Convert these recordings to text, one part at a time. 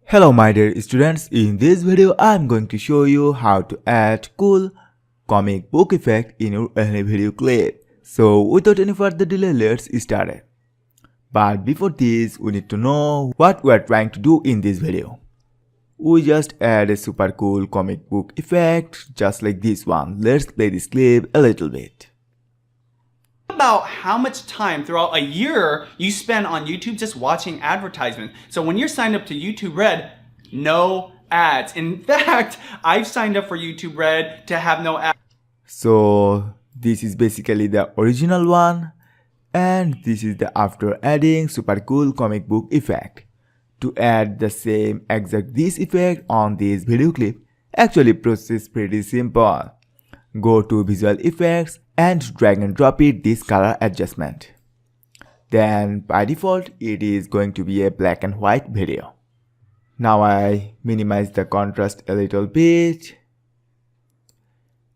Hello my dear students, in this video I am going to show you how to add cool comic book effect in your any video clip. So without any further delay, let's start it. But before this, we need to know what we are trying to do in this video. We just add a super cool comic book effect just like this one. Let's play this clip a little bit. About how much time throughout a year you spend on YouTube just watching advertisements. So when you're signed up to YouTube Red, no ads. In fact, I've signed up for YouTube Red to have no ads. So this is basically the original one, and this is the after adding super cool comic book effect. To add the same exact this effect on this video clip, actually process pretty simple. Go to visual effects and drag and drop it this color adjustment. Then by default it is going to be a black and white video. Now I minimize the contrast a little bit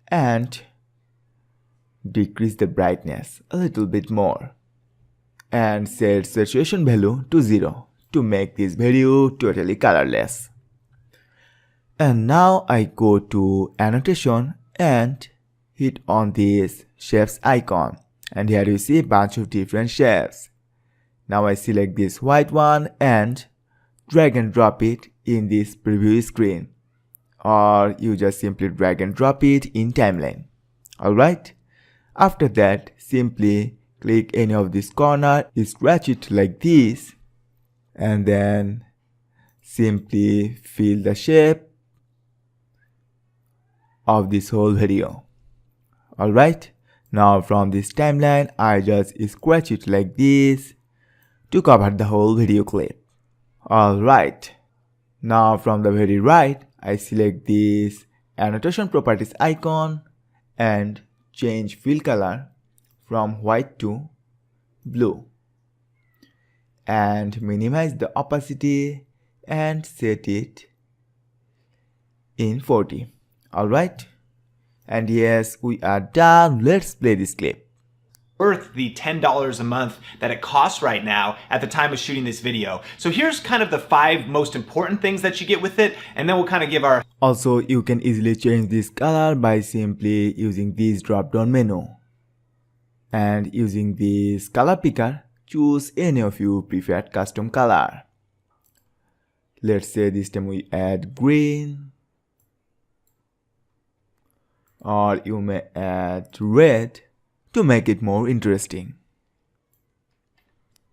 and decrease the brightness a little bit more and set saturation value to 0 to make this video totally colorless. And now I go to annotation and hit on this shapes icon, and here you see a bunch of different shapes. Now I select this white one and drag and drop it in this preview screen, or you just simply drag and drop it in timeline. Alright, after that simply click any of this corner, stretch it like this, and then simply fill the shape of this whole video. Alright, now from this timeline I just scratch it like this to cover the whole video clip. Alright, now from the very right I select this annotation properties icon and change fill color from white to blue and minimize the opacity and set it in 40. Alright, and yes, we are done. Let's play this clip. Worth the $10 a month that it costs right now at the time of shooting this video. So here's kind of the 5 most important things that you get with it, and then we'll kind of give our... Also, you can easily change this color by simply using this drop down menu. And using this color picker, choose any of your preferred custom color. Let's say this time we add green, or you may add red to make it more interesting.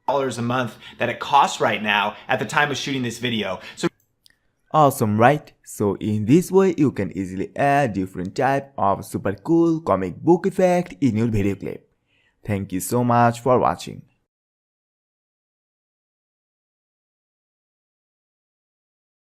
$10 a month that it costs right now at the time of shooting this video. So awesome, right? So in this way you can easily add different type of super cool comic book effect in your video clip. Thank you so much for watching.